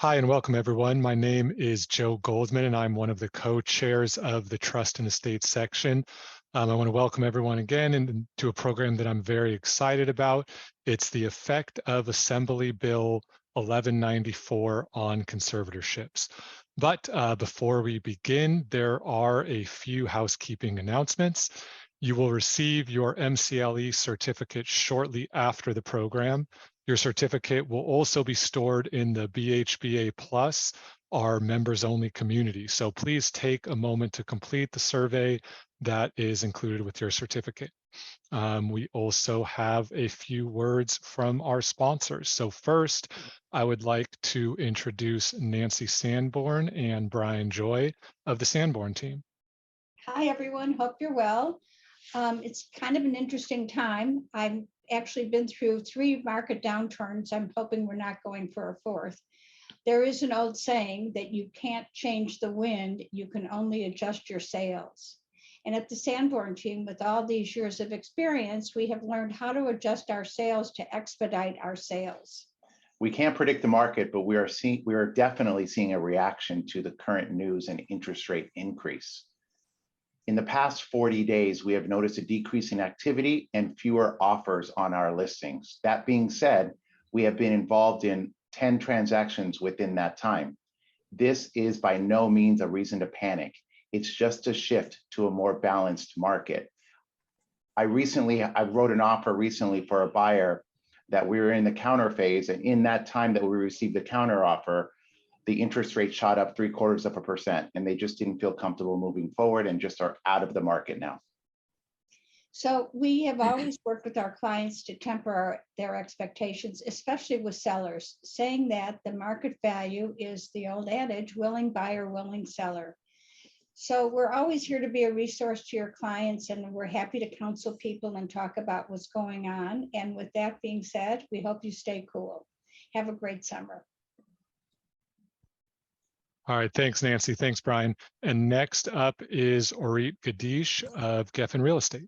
Hi and welcome everyone. My name is Joe Goldman and I'm one of the co-chairs of the Trust and Estate section. I want to welcome everyone again to a program that I'm very excited about. It's the effect of Assembly Bill 1194 on conservatorships. But before we begin, there are a few housekeeping announcements. You will receive your MCLE certificate shortly after the program. Your certificate will also be stored in the BHBA Plus, our members-only community. So please take a moment to complete the survey that is included with your certificate. We also have a few words from our sponsors. So first, I would like to introduce Nancy Sanborn and Brian Joy of the Sanborn team. Hi, everyone. Hope you're well. It's kind of an interesting time. I've actually been through 3 market downturns. I'm hoping we're not going for a 4th. There is an old saying that you can't change the wind, you can only adjust your sails. And at the Sanborn team, with all these years of experience, we have learned how to adjust our sails to expedite our sales. We can't predict the market, but we are definitely seeing a reaction to the current news and interest rate increase. In the past 40 days, we have noticed a decrease in activity and fewer offers on our listings. That being said, we have been involved in 10 transactions within that time. This is by no means a reason to panic. It's just a shift to a more balanced market. I wrote an offer recently for a buyer that we were in the counter phase, and in that time that we received the counter offer, the interest rate shot up 0.75%, and they just didn't feel comfortable moving forward and just are out of the market now. So we have always worked with our clients to temper their expectations, especially with sellers, saying that the market value is the old adage, willing buyer, willing seller. So we're always here to be a resource to your clients, and we're happy to counsel people and talk about what's going on. And with that being said, we hope you stay cool. Have a great summer. All right, thanks, Nancy. Thanks, Brian. And next up is Orit Gadish of Geffen Real Estate.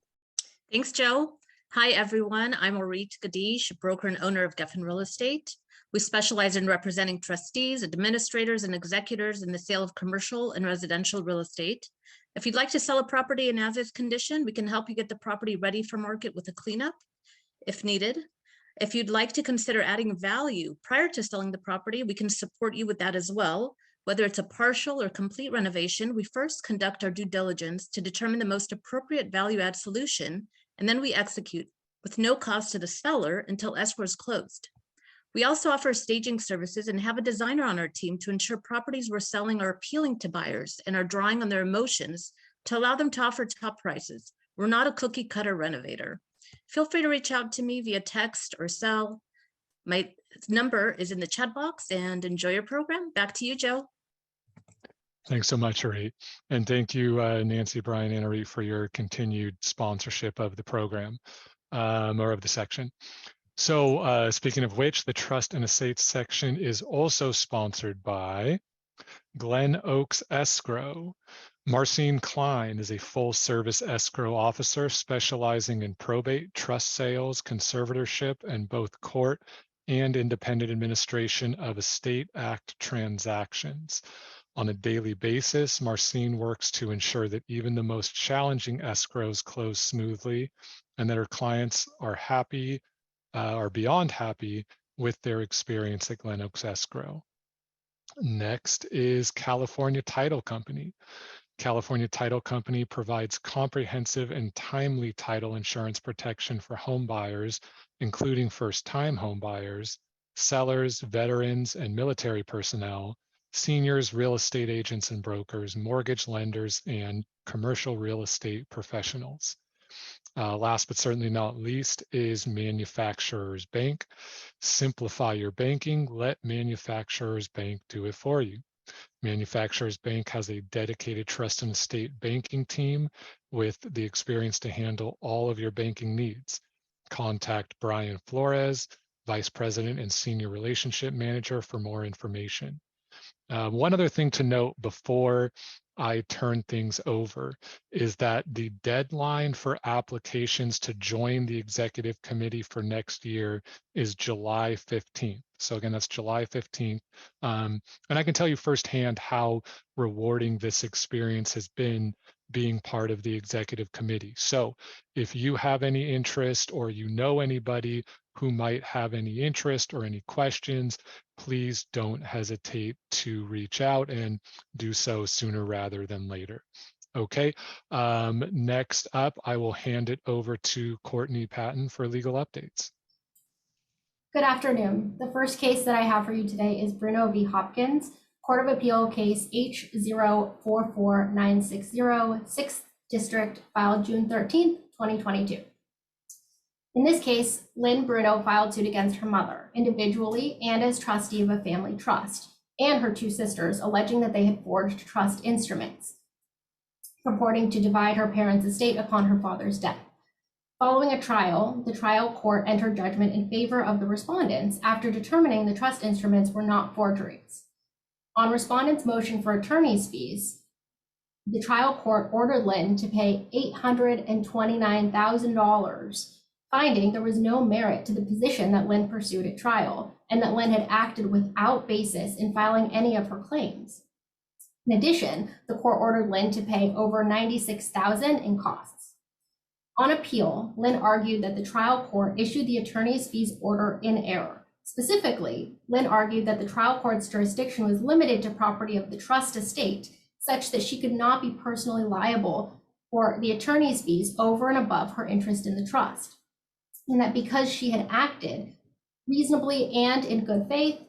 Thanks, Joe. Hi, everyone. I'm Orit Gadish, broker and owner of Geffen Real Estate. We specialize in representing trustees, administrators, and executors in the sale of commercial and residential real estate. If you'd like to sell a property in as-is condition, we can help you get the property ready for market with a cleanup if needed. If you'd like to consider adding value prior to selling the property, we can support you with that as well. Whether it's a partial or complete renovation, we first conduct our due diligence to determine the most appropriate value-add solution, and then we execute with no cost to the seller until escrow is closed. We also offer staging services and have a designer on our team to ensure properties we're selling are appealing to buyers and are drawing on their emotions to allow them to offer top prices. We're not a cookie cutter renovator. Feel free to reach out to me via text or cell. My number is in the chat box, and enjoy your program. Back to you, Joe. Thanks so much, Orit. And thank you, Nancy, Brian, and Orit for your continued sponsorship of the program or of the section. So speaking of which, the Trust and Estates section is also sponsored by Glen Oaks Escrow. Marcine Klein is a full-service escrow officer specializing in probate, trust sales, conservatorship, and both court and independent administration of estate act transactions. On a daily basis, Marcine works to ensure that even the most challenging escrows close smoothly and that her clients are happy or beyond happy with their experience at Glen Oaks Escrow. Next is California Title Company. California Title Company provides comprehensive and timely title insurance protection for home buyers, including first-time home buyers, sellers, veterans, and military personnel, seniors, real estate agents and brokers, mortgage lenders, and commercial real estate professionals. Last but certainly not least is Manufacturers Bank. Simplify your banking, let Manufacturers Bank do it for you. Manufacturers Bank has a dedicated trust and estate banking team with the experience to handle all of your banking needs. Contact Brian Flores, Vice President and Senior Relationship Manager, for more information. One other thing to note before I turn things over, is that the deadline for applications to join the executive committee for next year is July 15th. So again, that's July 15th. And I can tell you firsthand how rewarding this experience has been being part of the executive committee. So if you have any interest or you know anybody who might have any interest or any questions, please don't hesitate to reach out and do so sooner rather than later. Okay, next up, I will hand it over to Courtney Patton for legal updates. Good afternoon. The first case that I have for you today is Bruno v. Hopkins, Court of Appeal case H044960, 6th District, filed June 13th, 2022. In this case, Lynn Bruno filed suit against her mother, individually and as trustee of a family trust, and her two sisters, alleging that they had forged trust instruments, purporting to divide her parents' estate upon her father's death. Following a trial, the trial court entered judgment in favor of the respondents after determining the trust instruments were not forgeries. On respondents' motion for attorney's fees, the trial court ordered Lynn to pay $829,000, finding there was no merit to the position that Lynn pursued at trial, and that Lynn had acted without basis in filing any of her claims. In addition, the court ordered Lynn to pay over $96,000 in costs. On appeal, Lynn argued that the trial court issued the attorney's fees order in error. Specifically, Lynn argued that the trial court's jurisdiction was limited to property of the trust estate, such that she could not be personally liable for the attorney's fees over and above her interest in the trust, and that because she had acted reasonably and in good faith,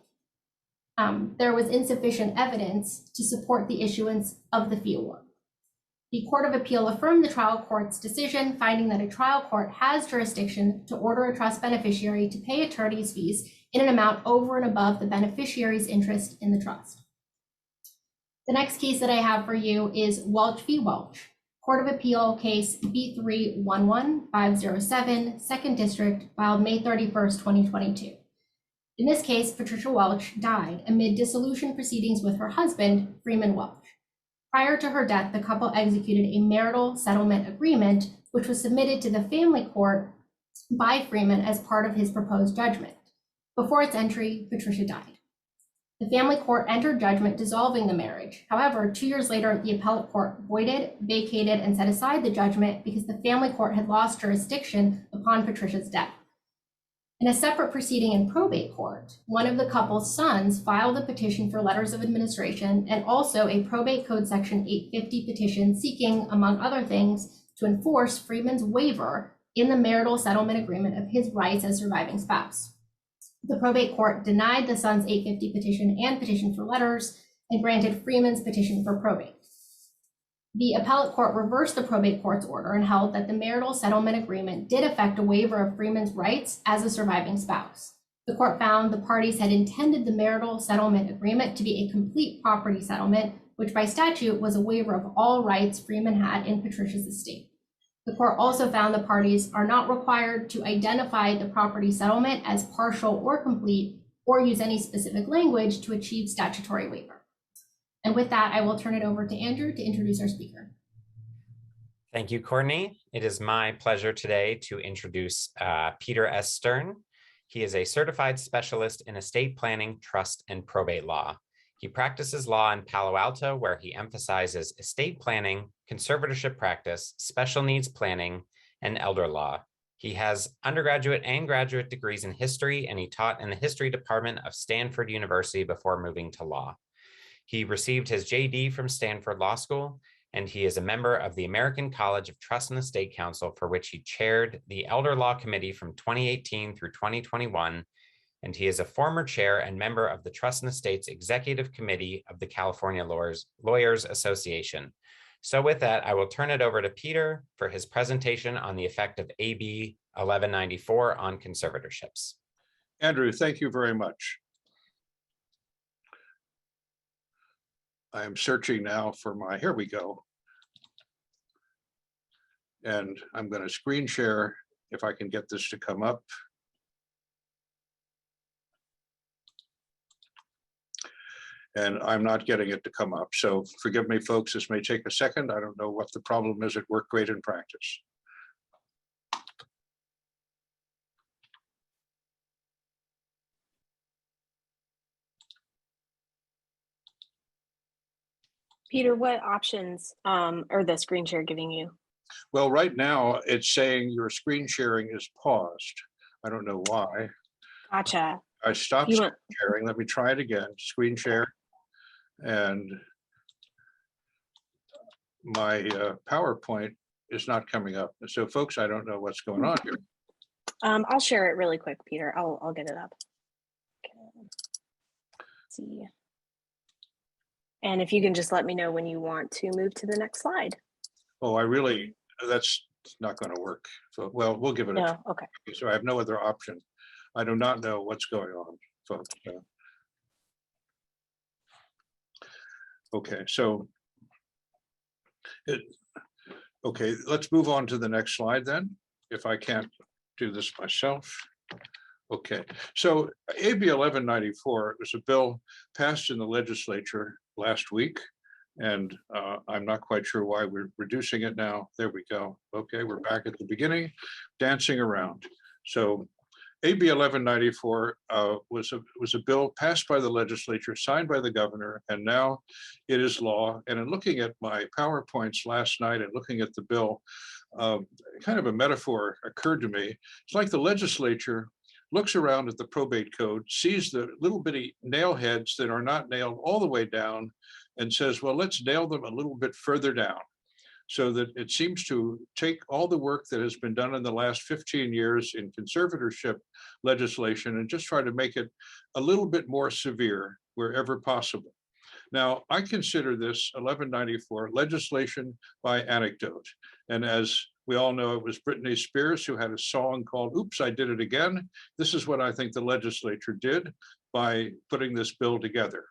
there was insufficient evidence to support the issuance of the fee award. The Court of Appeal affirmed the trial court's decision, finding that a trial court has jurisdiction to order a trust beneficiary to pay attorney's fees in an amount over and above the beneficiary's interest in the trust. The next case that I have for you is Welch v. Welch, Court of Appeal case B311507, 2nd District, filed May 31st, 2022. In this case, Patricia Welch died amid dissolution proceedings with her husband, Freeman Welch. Prior to her death, the couple executed a marital settlement agreement, which was submitted to the family court by Freeman as part of his proposed judgment. Before its entry, Patricia died. The family court entered judgment dissolving the marriage. However, 2 years later, the appellate court voided, vacated, and set aside the judgment because the family court had lost jurisdiction upon Patricia's death. In a separate proceeding in probate court, one of the couple's sons filed a petition for letters of administration and also a probate code section 850 petition seeking, among other things, to enforce Freeman's waiver in the marital settlement agreement of his rights as surviving spouse. The probate court denied the son's 850 petition and petition for letters and granted Freeman's petition for probate. The appellate court reversed the probate court's order and held that the marital settlement agreement did affect a waiver of Freeman's rights as a surviving spouse. The court found the parties had intended the marital settlement agreement to be a complete property settlement, which by statute was a waiver of all rights Freeman had in Patricia's estate. The court also found the parties are not required to identify the property settlement as partial or complete or use any specific language to achieve statutory waiver. And with that, I will turn it over to Andrew to introduce our speaker. Thank you, Courtney. It is my pleasure today to introduce Peter S. Stern. He is a certified specialist in estate planning, trust, and probate law. He practices law in Palo Alto, where he emphasizes estate planning, conservatorship practice, special needs planning, and elder law. He has undergraduate and graduate degrees in history, and he taught in the history department of Stanford University before moving to law. He received his JD from Stanford Law School, and he is a member of the American College of Trust and Estate Counsel, for which he chaired the Elder Law Committee from 2018 through 2021, and he is a former chair and member of the Trust and Estates Executive Committee of the California Lawyers Association. So with that, I will turn it over to Peter for his presentation on the effect of AB 1194 on conservatorships. Andrew, thank you very much. I am searching now for my, here we go. And I'm going to screen share if I can get this to come up. and I'm not getting it to come up. So forgive me, folks, this may take a second. I don't know what the problem is at work. Great in practice. Peter, what options are the screen share giving you? Well, right now it's saying your screen sharing is paused. I don't know why. Gotcha. I stopped You screen want, sharing. Let me try it again. Screen share. And my PowerPoint is not coming up. So folks, I don't know what's going on here. I'll share it really quick, Peter. I'll get it up. Okay. Let's see. And if you can just let me know when you want to move to the next slide. Oh, that's not going to work. So, well, we'll give it a try. No, okay. So I have no other option. I do not know what's going on, folks. Okay, so okay, let's move on to the next slide then, if I can't do this myself. Okay, so AB 1194 was a bill passed in the legislature last week, and I'm not quite sure why we're reducing it now. There we go. Okay, we're back at the beginning, dancing around. So AB 1194 was a bill passed by the legislature, signed by the governor, and now it is law. And in looking at my PowerPoints last night and looking at the bill, kind of a metaphor occurred to me. It's like the legislature looks around at the probate code, sees the little bitty nail heads that are not nailed all the way down, and says, well, let's nail them a little bit further down, so that it seems to take all the work that has been done in the last 15 years in conservatorship legislation and just try to make it a little bit more severe wherever possible. Now, I consider this 1194 legislation by anecdote. And as we all know, it was Britney Spears who had a song called Oops, I Did It Again. This is what I think the legislature did by putting this bill together.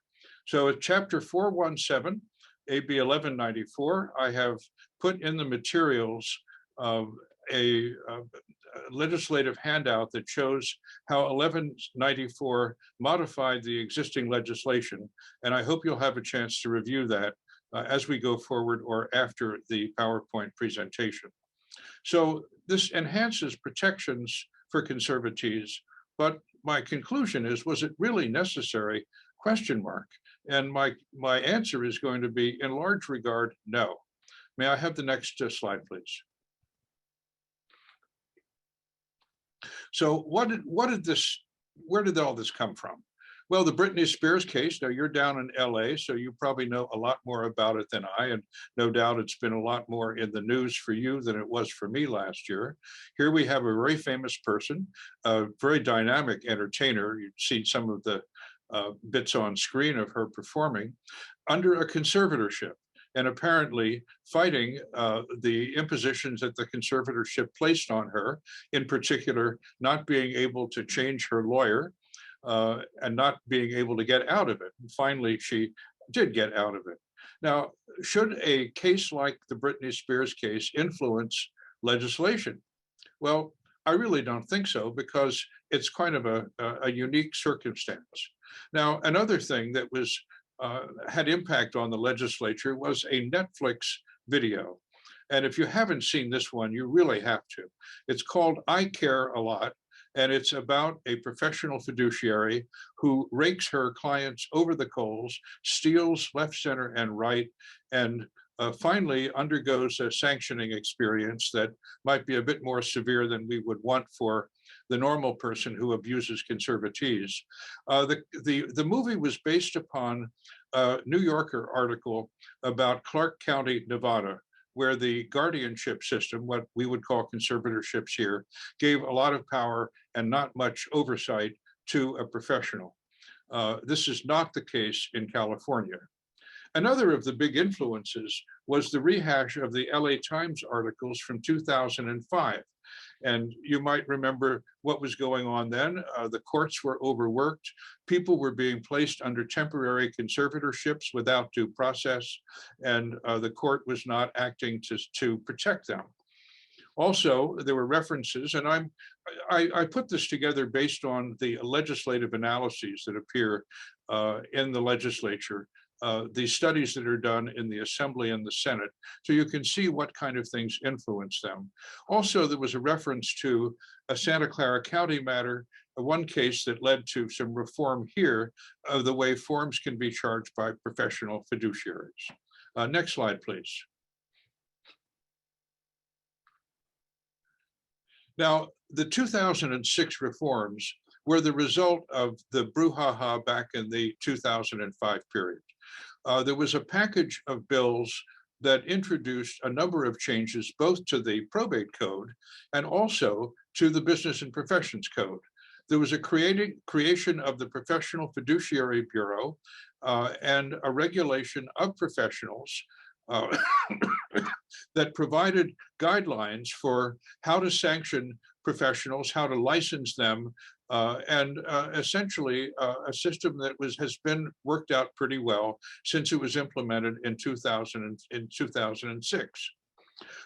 So at chapter 417, AB 1194, I have put in the materials a legislative handout that shows how 1194 modified the existing legislation. And I hope you'll have a chance to review that as we go forward or after the PowerPoint presentation. So this enhances protections for conservatees, but my conclusion is, was it really necessary? Question mark. And my answer is going to be, in large regard, no. May I have the next slide, please? So where did all this come from? Well, the Britney Spears case, now you're down in LA, so you probably know a lot more about it than I, and no doubt it's been a lot more in the news for you than it was for me last year. Here we have a very famous person, a very dynamic entertainer. You've seen some of the bits on screen of her performing under a conservatorship, and apparently fighting the impositions that the conservatorship placed on her, in particular, not being able to change her lawyer and not being able to get out of it. And finally, she did get out of it. Now, should a case like the Britney Spears case influence legislation? Well, I really don't think so, because it's kind of a unique circumstance. Now, another thing that was had impact on the legislature was a Netflix video. And if you haven't seen this one, you really have to. It's called I Care a Lot, and it's about a professional fiduciary who rakes her clients over the coals, steals left, center, and right, and finally undergoes a sanctioning experience that might be a bit more severe than we would want for the normal person who abuses conservatees. The movie was based upon a New Yorker article about Clark County, Nevada, where the guardianship system, what we would call conservatorships here, gave a lot of power and not much oversight to a professional. This is not the case in California. Another of the big influences was the rehash of the LA Times articles from 2005. And you might remember what was going on then. The courts were overworked. People were being placed under temporary conservatorships without due process, and the court was not acting to protect them. Also, there were references, and I put this together based on the legislative analyses that appear in the legislature, the studies that are done in the Assembly and the Senate, so you can see what kind of things influence them. Also, there was a reference to a Santa Clara County matter, one case that led to some reform here of the way forms can be charged by professional fiduciaries. Next slide, please. Now, the 2006 reforms were the result of the brouhaha back in the 2005 period. There was a package of bills that introduced a number of changes both to the probate code and also to the business and professions code. There was a creation of the Professional Fiduciary Bureau and a regulation of professionals that provided guidelines for how to sanction professionals, how to license them, and essentially a system that has been worked out pretty well since it was implemented in 2006.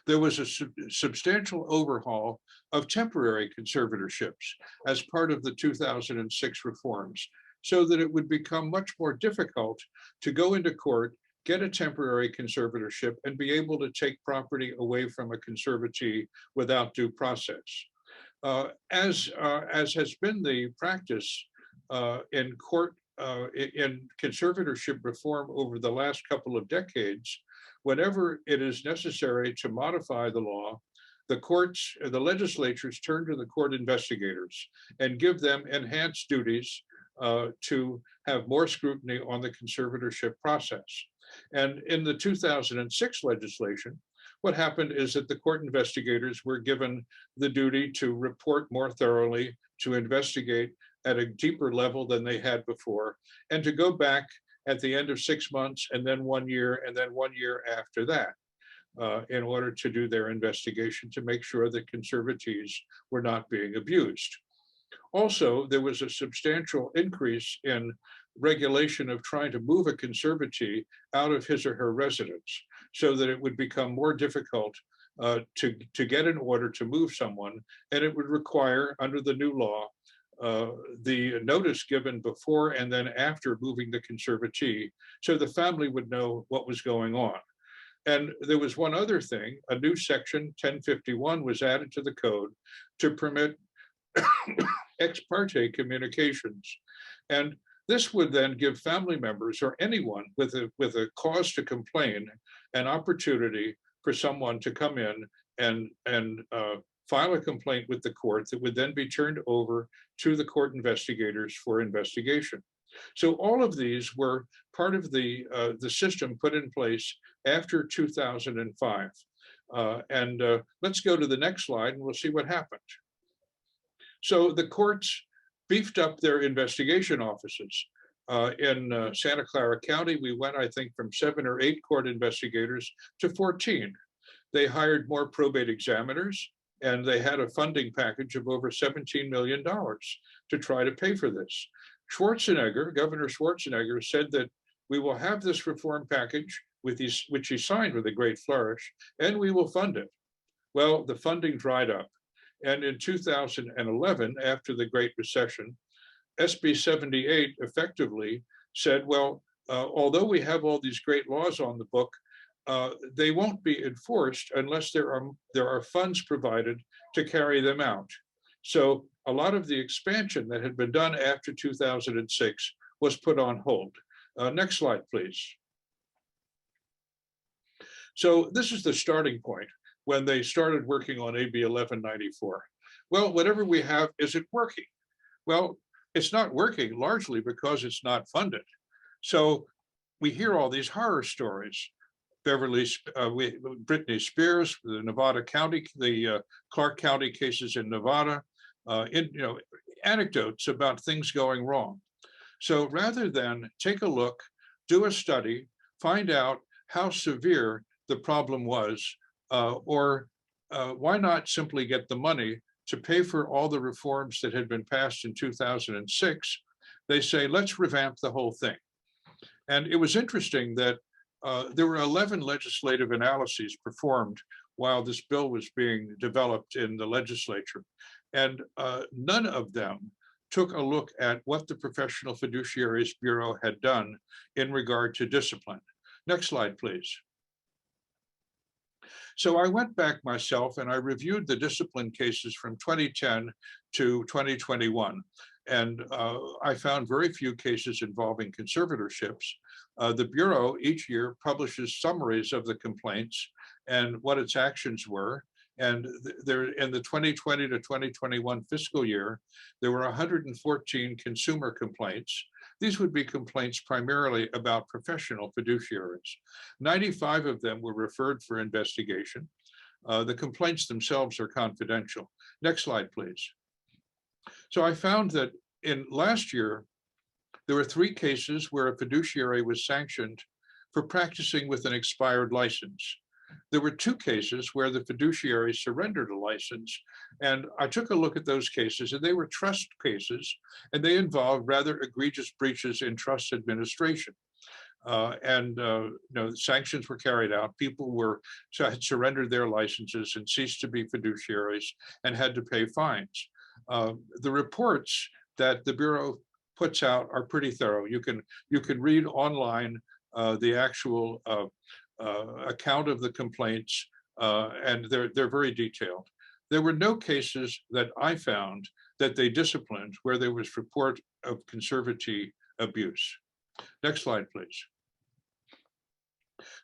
There was a substantial overhaul of temporary conservatorships as part of the 2006 reforms, so that it would become much more difficult to go into court, get a temporary conservatorship, and be able to take property away from a conservatee without due process. As has been the practice in court in conservatorship reform over the last couple of decades, whenever it is necessary to modify the law, the legislatures turn to the court investigators and give them enhanced duties to have more scrutiny on the conservatorship process. And in the 2006 legislation, what happened is that the court investigators were given the duty to report more thoroughly, to investigate at a deeper level than they had before, and to go back at the end of 6 months and then 1 year and then 1 year after that in order to do their investigation to make sure that conservatees were not being abused. Also, there was a substantial increase in regulation of trying to move a conservatee out of his or her residence so that it would become more difficult to get an order to move someone, and it would require, under the new law, the notice given before and then after moving the conservatee, so the family would know what was going on. And there was one other thing, a new section 1051 was added to the code to permit ex parte communications. And this would then give family members or anyone with a cause to complain an opportunity for someone to come in and file a complaint with the court that would then be turned over to the court investigators for investigation. So all of these were part of the system put in place after 2005. Let's go to the next slide and we'll see what happened. So the courts beefed up their investigation offices. In Santa Clara County, we went, I think, from 7 or 8 court investigators to 14. They hired more probate examiners, and they had a funding package of over $17 million to try to pay for this. Governor Schwarzenegger said that we will have this reform package, which he signed with a great flourish, and we will fund it. Well, the funding dried up. And in 2011, after the Great Recession, SB 78 effectively said, well, although we have all these great laws on the book, they won't be enforced unless there are funds provided to carry them out. So a lot of the expansion that had been done after 2006 was put on hold. Next slide, please. So this is the starting point when they started working on AB 1194. Well, whatever we have, is it working? Well, it's not working largely because it's not funded. So we hear all these horror stories. Beverly, Britney Spears, the Nevada County, the Clark County cases in Nevada, anecdotes about things going wrong. So rather than take a look, do a study, find out how severe the problem was, or why not simply get the money to pay for all the reforms that had been passed in 2006, they say, let's revamp the whole thing. And it was interesting that there were 11 legislative analyses performed while this bill was being developed in the legislature. And none of them took a look at what the Professional Fiduciaries Bureau had done in regard to discipline. Next slide, please. So I went back myself and I reviewed the discipline cases from 2010 to 2021. And I found very few cases involving conservatorships. The Bureau each year publishes summaries of the complaints and what its actions were. And there, in the 2020 to 2021 fiscal year, there were 114 consumer complaints. These would be complaints primarily about professional fiduciaries. 95 of them were referred for investigation. The complaints themselves are confidential. Next slide, please. So I found that in last year, there were 3 cases where a fiduciary was sanctioned for practicing with an expired license. There were 2 cases where the fiduciary surrendered a license, and I took a look at those cases, and they were trust cases, and they involved rather egregious breaches in trust administration. Sanctions were carried out. People had surrendered their licenses and ceased to be fiduciaries and had to pay fines. The reports that the Bureau puts out are pretty thorough. You can read online the actual account of the complaints, and they're very detailed. There were no cases that I found that they disciplined where there was report of conservatee abuse. Next slide, please.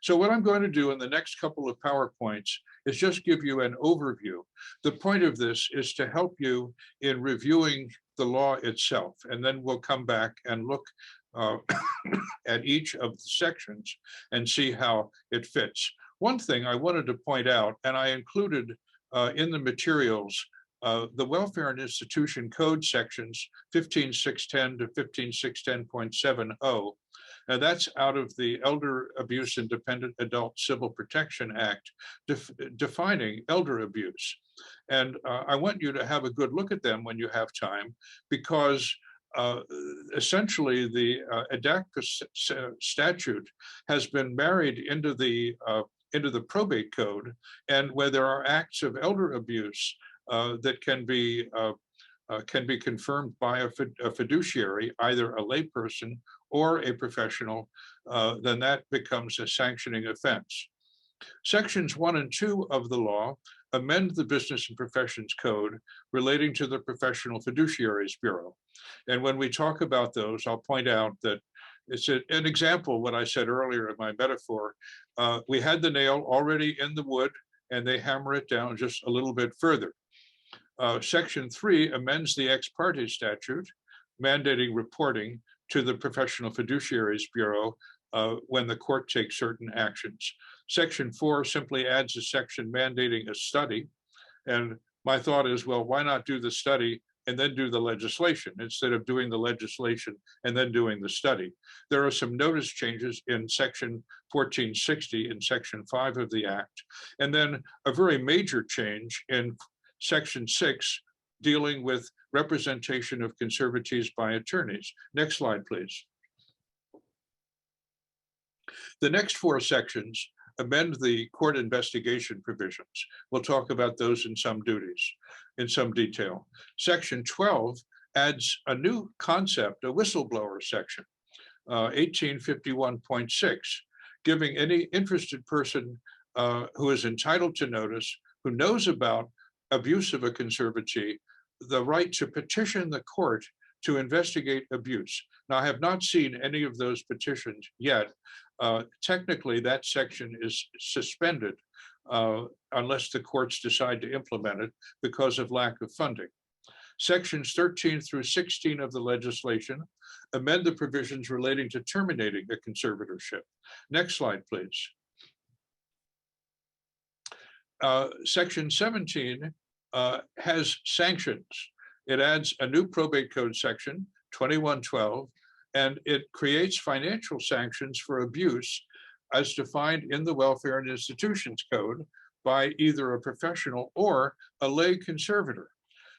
So what I'm going to do in the next couple of PowerPoints is just give you an overview. The point of this is to help you in reviewing the law itself, and then we'll come back and look at each of the sections and see how it fits. One thing I wanted to point out, and I included in the materials, the Welfare and Institution Code sections 15610 to 15610.70. And that's out of the Elder Abuse and Dependent Adult Civil Protection Act, defining elder abuse. And I want you to have a good look at them when you have time, because essentially the ADACPA statute has been married into the probate code, and where there are acts of elder abuse that can be confirmed by a fiduciary, either a layperson or a professional, then that becomes a sanctioning offense. Sections 1 and 2 of the law amend the Business and Professions Code relating to the Professional Fiduciaries Bureau. And when we talk about those, I'll point out that it's an example of what I said earlier in my metaphor. We had the nail already in the wood, and they hammer it down just a little bit further. Section 3 amends the ex parte statute, mandating reporting to the Professional Fiduciaries Bureau when the court takes certain actions. Section 4 simply adds a section mandating a study. And my thought is, well, why not do the study and then do the legislation instead of doing the legislation and then doing the study? There are some notice changes in section 1460 in section 5 of the Act, and then a very major change in section 6 dealing with representation of conservatees by attorneys. Next slide, please. The next 4 sections amend the court investigation provisions. We'll talk about those in some detail. Section 12 adds a new concept, a whistleblower section, 1851.6, giving any interested person who is entitled to notice, who knows about abuse of a conservatee, the right to petition the court to investigate abuse. Now, I have not seen any of those petitions yet. Technically, that section is suspended unless the courts decide to implement it because of lack of funding. Sections 13 through 16 of the legislation amend the provisions relating to terminating a conservatorship. Next slide, please. Section 17 has sanctions. It adds a new probate code section, 2112, and it creates financial sanctions for abuse as defined in the Welfare and Institutions Code by either a professional or a lay conservator.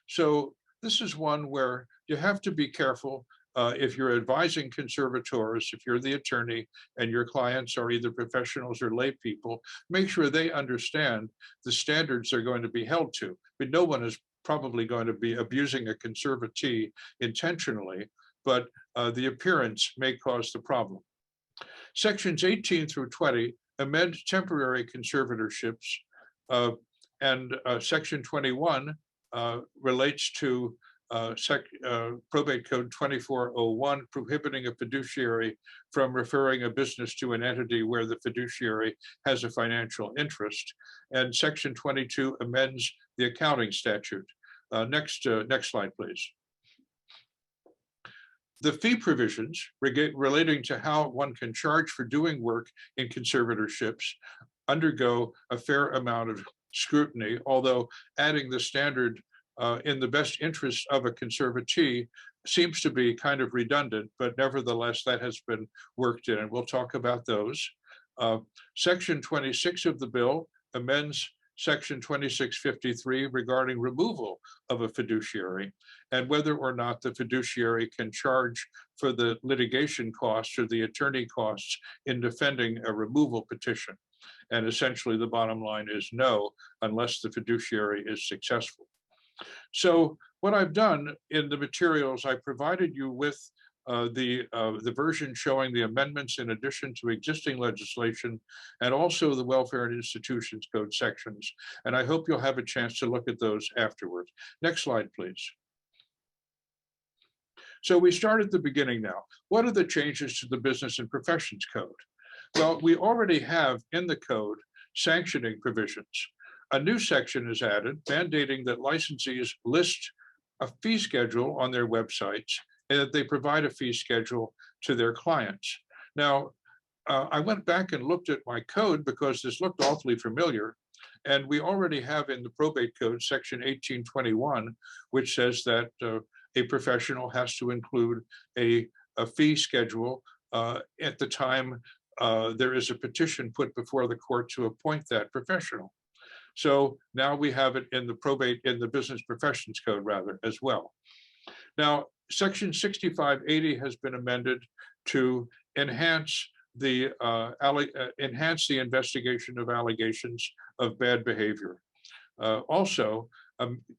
So this is one where you have to be careful if you're advising conservators, if you're the attorney and your clients are either professionals or lay people, make sure they understand the standards they're going to be held to. But no one is probably going to be abusing a conservatee intentionally, but the appearance may cause the problem. Sections 18 through 20 amend temporary conservatorships, and Section 21 relates to Probate Code 2401, prohibiting a fiduciary from referring a business to an entity where the fiduciary has a financial interest. And Section 22 amends the accounting statute. Next slide, please. The fee provisions relating to how one can charge for doing work in conservatorships undergo a fair amount of scrutiny, although adding the standard in the best interest of a conservatee seems to be kind of redundant, but nevertheless, that has been worked in, and we'll talk about those. Section 26 of the bill amends Section 2653 regarding removal of a fiduciary and whether or not the fiduciary can charge for the litigation costs or the attorney costs in defending a removal petition. And essentially, the bottom line is no, unless the fiduciary is successful. So what I've done in the materials, I provided you with the version showing the amendments in addition to existing legislation and also the Welfare and Institutions Code sections. And I hope you'll have a chance to look at those afterwards. Next slide, please. So we start at the beginning now. What are the changes to the Business and Professions Code? Well, we already have in the code sanctioning provisions. A new section is added mandating that licensees list a fee schedule on their websites and that they provide a fee schedule to their clients. Now, I went back and looked at my code because this looked awfully familiar. And we already have in the probate code, section 1821, which says that a professional has to include a fee schedule at the time there is a petition put before the court to appoint that professional. So now we have it in the Business Professions Code rather as well. Now, section 6580 has been amended to enhance the investigation of allegations of bad behavior. Also,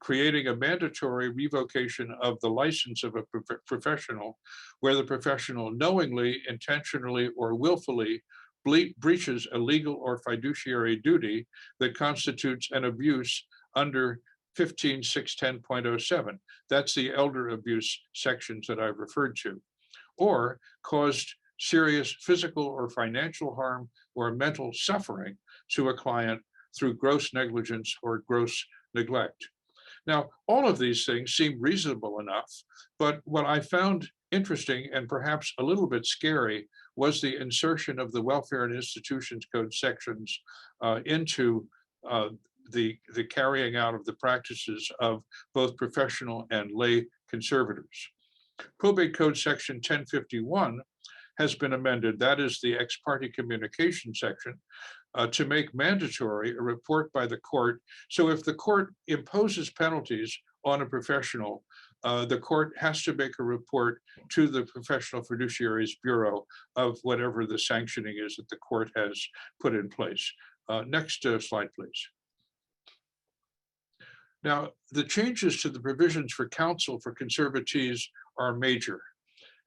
creating a mandatory revocation of the license of a professional where the professional knowingly, intentionally, or willfully breaches a legal or fiduciary duty that constitutes an abuse under 15610.07. That's the elder abuse sections that I've referred to, or caused serious physical or financial harm or mental suffering to a client through gross negligence or gross neglect. Now, all of these things seem reasonable enough, but what I found interesting and perhaps a little bit scary was the insertion of the Welfare and Institutions Code sections into the carrying out of the practices of both professional and lay conservators. Probate Code section 1051 has been amended. That is the ex parte communication section to make mandatory a report by the court. So if the court imposes penalties on a professional, the court has to make a report to the Professional Fiduciaries Bureau of whatever the sanctioning is that the court has put in place. Next slide, please. Now, the changes to the provisions for counsel for conservatees are major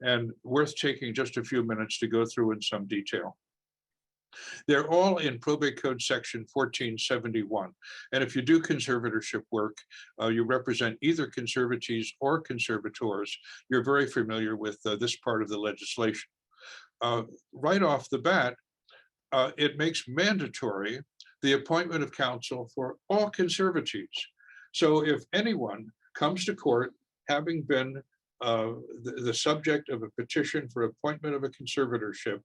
and worth taking just a few minutes to go through in some detail. They're all in Probate Code section 1471. And if you do conservatorship work, you represent either conservatees or conservators, you're very familiar with this part of the legislation. Right off the bat, it makes mandatory the appointment of counsel for all conservatees. So if anyone comes to court having been the subject of a petition for appointment of a conservatorship,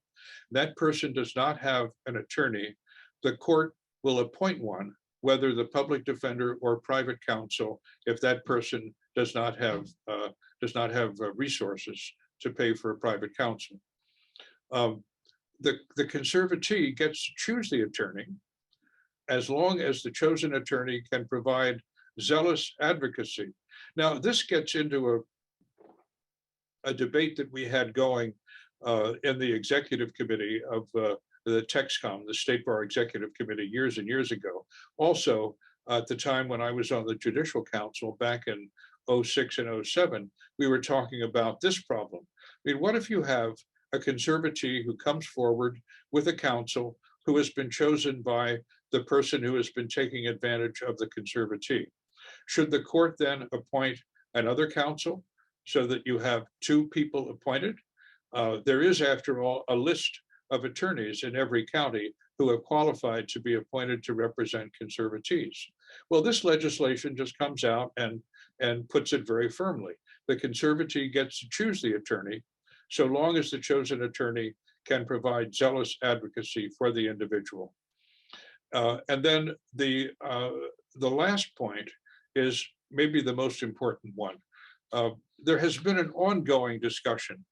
that person does not have an attorney, the court will appoint one, whether the public defender or private counsel, if that person does not have resources to pay for a private counsel. The conservatee gets to choose the attorney as long as the chosen attorney can provide zealous advocacy. Now, this gets into a debate that we had going in the executive committee of the TexCom, the State Bar Executive Committee, years and years ago. Also, at the time when I was on the Judicial Council back in 06 and 07, we were talking about this problem. I mean, what if you have a conservatee who comes forward with a counsel who has been chosen by the person who has been taking advantage of the conservatee? Should the court then appoint another counsel so that you have two people appointed? There is, after all, a list of attorneys in every county who have qualified to be appointed to represent conservatees. Well, this legislation just comes out and puts it very firmly. The conservatee gets to choose the attorney, so long as the chosen attorney can provide zealous advocacy for the individual. And then the last point is maybe the most important one. There has been an ongoing discussion.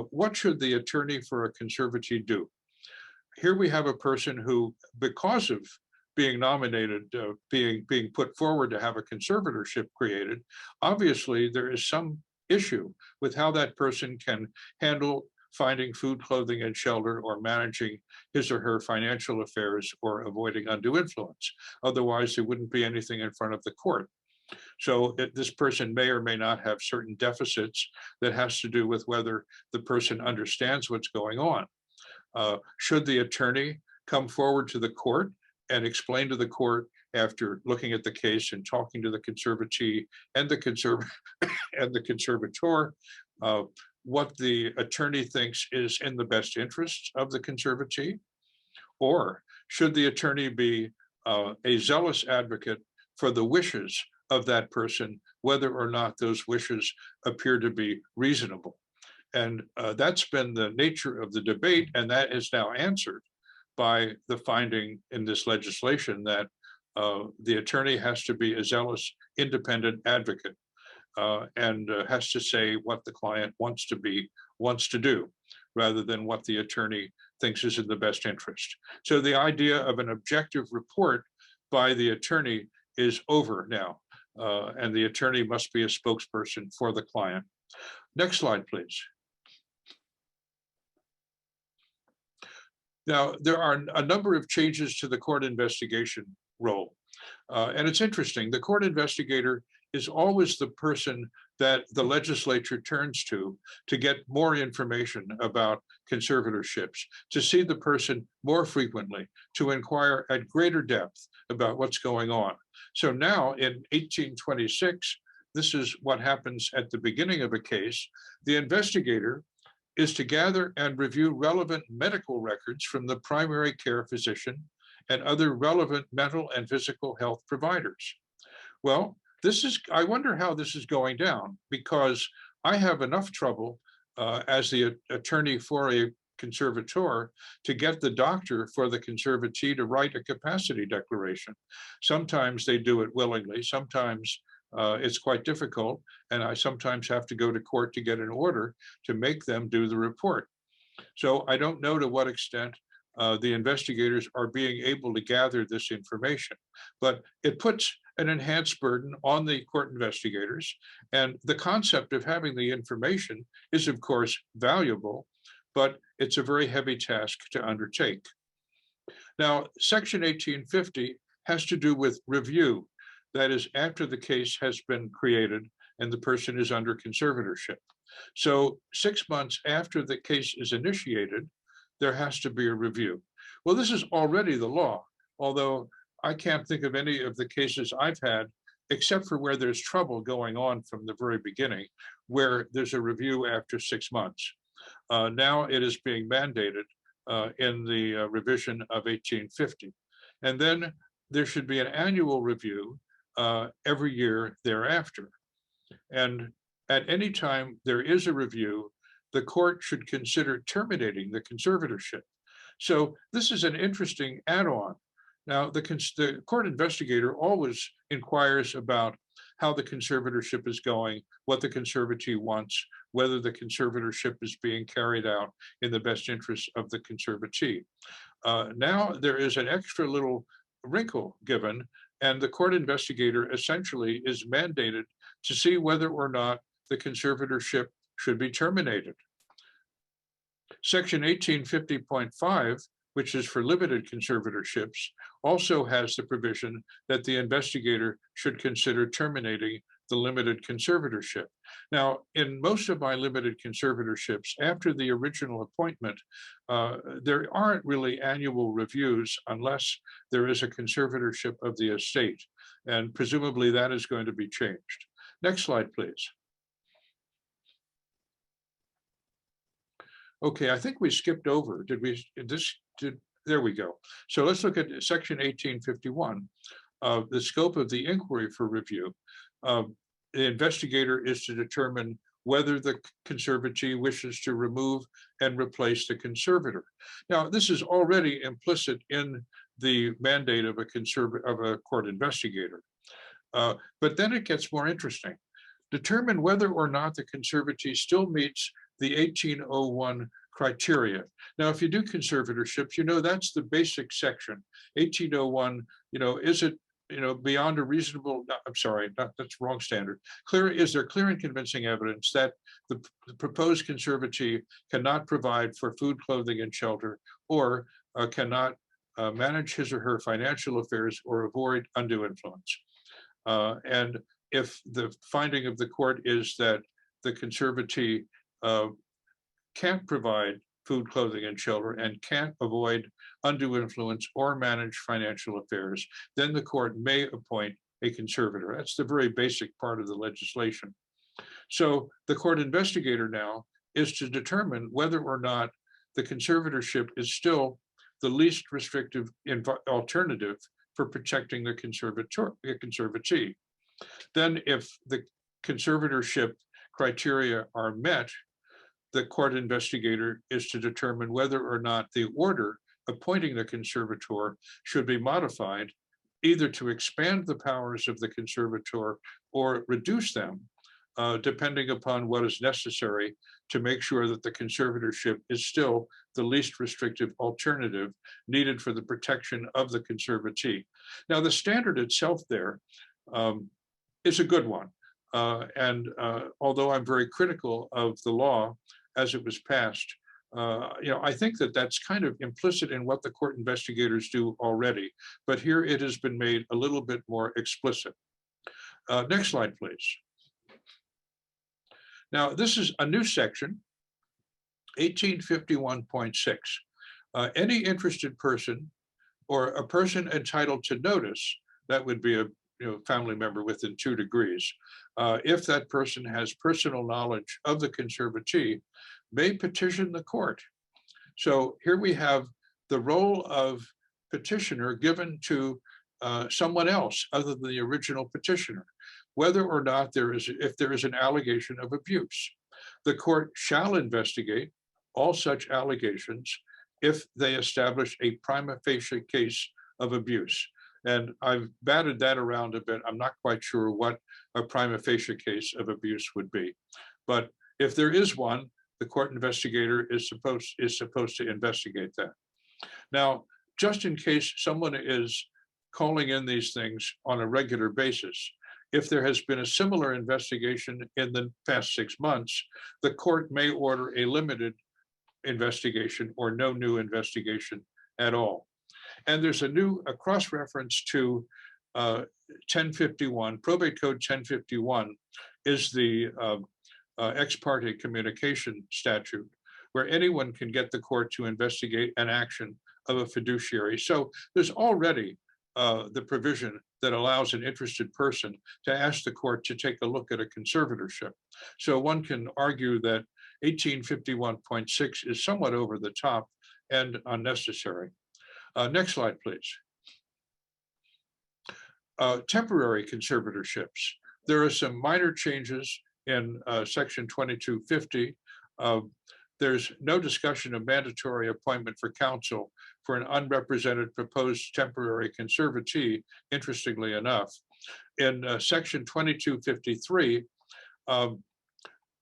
What should the attorney for a conservatee do? Here we have a person who, because of being nominated, being put forward to have a conservatorship created, obviously there is some issue with how that person can handle finding food, clothing, and shelter, or managing his or her financial affairs, or avoiding undue influence. Otherwise, there wouldn't be anything in front of the court. So this person may or may not have certain deficits that has to do with whether the person understands what's going on. Should the attorney come forward to the court and explain to the court, after looking at the case and talking to the conservatee and the conservator, what the attorney thinks is in the best interests of the conservatee? Or should the attorney be a zealous advocate for the wishes of that person, whether or not those wishes appear to be reasonable? And that's been the nature of the debate, and that is now answered by the finding in this legislation that the attorney has to be a zealous, independent advocate and has to say what the client wants to do, rather than what the attorney thinks is in the best interest. So the idea of an objective report by the attorney is over now, and the attorney must be a spokesperson for the client. Next slide, please. Now, there are a number of changes to the court investigation role. And it's interesting, the court investigator is always the person that the legislature turns to get more information about conservatorships, to see the person more frequently, to inquire at greater depth about what's going on. So now in 1826, this is what happens at the beginning of a case. The investigator is to gather and review relevant medical records from the primary care physician and other relevant mental and physical health providers. Well, I wonder how this is going down, because I have enough trouble as the attorney for a conservator to get the doctor for the conservatee to write a capacity declaration. Sometimes they do it willingly, sometimes it's quite difficult, and I sometimes have to go to court to get an order to make them do the report. So I don't know to what extent the investigators are being able to gather this information, but it puts an enhanced burden on the court investigators. And the concept of having the information is, of course, valuable, but it's a very heavy task to undertake. Now, Section 1850 has to do with review. That is, after the case has been created and the person is under conservatorship. So 6 months after the case is initiated, there has to be a review. Well, this is already the law, although I can't think of any of the cases I've had, except for where there's trouble going on from the very beginning, where there's a review after 6 months. Now it is being mandated in the revision of 1850. And then there should be an annual review every year thereafter. And at any time there is a review, the court should consider terminating the conservatorship. So this is an interesting add-on. Now, the court investigator always inquires about how the conservatorship is going, what the conservatee wants, whether the conservatorship is being carried out in the best interest of the conservatee. Now there is an extra little wrinkle given, and the court investigator essentially is mandated to see whether or not the conservatorship should be terminated. Section 1850.5, which is for limited conservatorships, also has the provision that the investigator should consider terminating the limited conservatorship. Now, in most of my limited conservatorships, after the original appointment, there aren't really annual reviews unless there is a conservatorship of the estate, and presumably that is going to be changed. Next slide, please. Okay, I think we skipped over. There we go. So let's look at section 1851. The scope of the inquiry for review. The investigator is to determine whether the conservatee wishes to remove and replace the conservator. Now, this is already implicit in the mandate of a court investigator. But then it gets more interesting. Determine whether or not the conservatee still meets the 1801 criteria. Now, if you do conservatorships, you know that's the basic section. 1801, is it beyond a reasonable, I'm sorry, that's wrong standard. Is there clear and convincing evidence that the proposed conservatee cannot provide for food, clothing, and shelter, or cannot manage his or her financial affairs or avoid undue influence? And if the finding of the court is that the conservatee can't provide food, clothing, and shelter, and can't avoid undue influence or manage financial affairs, then the court may appoint a conservator. That's the very basic part of the legislation. So the court investigator now is to determine whether or not the conservatorship is still the least restrictive alternative for protecting the conservatee. Then if the conservatorship criteria are met, the court investigator is to determine whether or not the order appointing the conservator should be modified, either to expand the powers of the conservator or reduce them, depending upon what is necessary to make sure that the conservatorship is still the least restrictive alternative needed for the protection of the conservatee. Now, the standard itself there is a good one. And although I'm very critical of the law as it was passed, I think that that's kind of implicit in what the court investigators do already, but here it has been made a little bit more explicit. Next slide, please. Now, this is a new section, 1851.6. Any interested person or a person entitled to notice, that would be a family member within 2 degrees, if that person has personal knowledge of the conservatee, may petition the court. So here we have the role of petitioner given to someone else other than the original petitioner, whether or not if there is an allegation of abuse. The court shall investigate all such allegations if they establish a prima facie case of abuse. And I've batted that around a bit. I'm not quite sure what a prima facie case of abuse would be. But if there is one, the court investigator is supposed to investigate that. Now, just in case someone is calling in these things on a regular basis, if there has been a similar investigation in the past 6 months, the court may order a limited investigation or no new investigation at all. And there's a cross-reference to 1051, Probate Code 1051 is the ex parte communication statute, where anyone can get the court to investigate an action of a fiduciary. So there's already the provision that allows an interested person to ask the court to take a look at a conservatorship. So one can argue that 1851.6 is somewhat over the top and unnecessary. Next slide, please. Temporary conservatorships. There are some minor changes in section 2250. There's no discussion of mandatory appointment for counsel for an unrepresented proposed temporary conservatee, interestingly enough. In section 2253,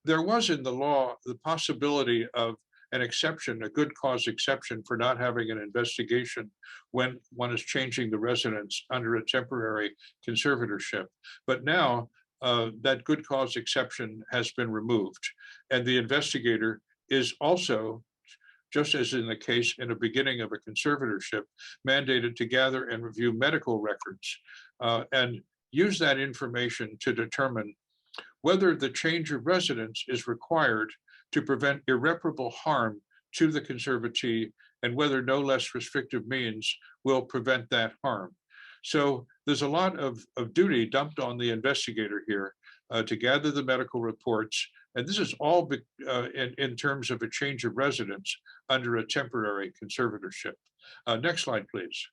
there was in the law the possibility of an exception, a good cause exception for not having an investigation when one is changing the residence under a temporary conservatorship. But now that good cause exception has been removed. And the investigator is also, just as in the case in the beginning of a conservatorship, mandated to gather and review medical records and use that information to determine whether the change of residence is required to prevent irreparable harm to the conservatee and whether no less restrictive means will prevent that harm. So there's a lot of duty dumped on the investigator here to gather the medical reports. And this is all in terms of a change of residence under a temporary conservatorship. Next slide, please.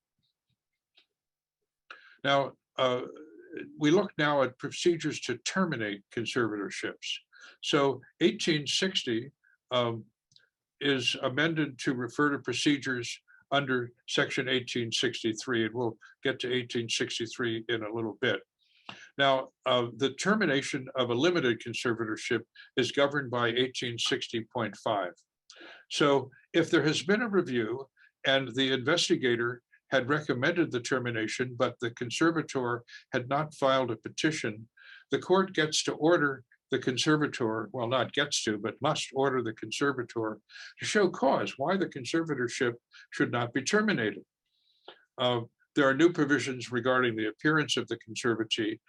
Now, we look now at procedures to terminate conservatorships. So 1860 is amended to refer to procedures under Section 1863, and we'll get to 1863 in a little bit. Now, the termination of a limited conservatorship is governed by 1860.5. So if there has been a review and the investigator had recommended the termination, but the conservator had not filed a petition, the court gets to order the conservator, well, not gets to, but must order the conservator to show cause why the conservatorship should not be terminated. There are new provisions regarding the appearance of the conservatee,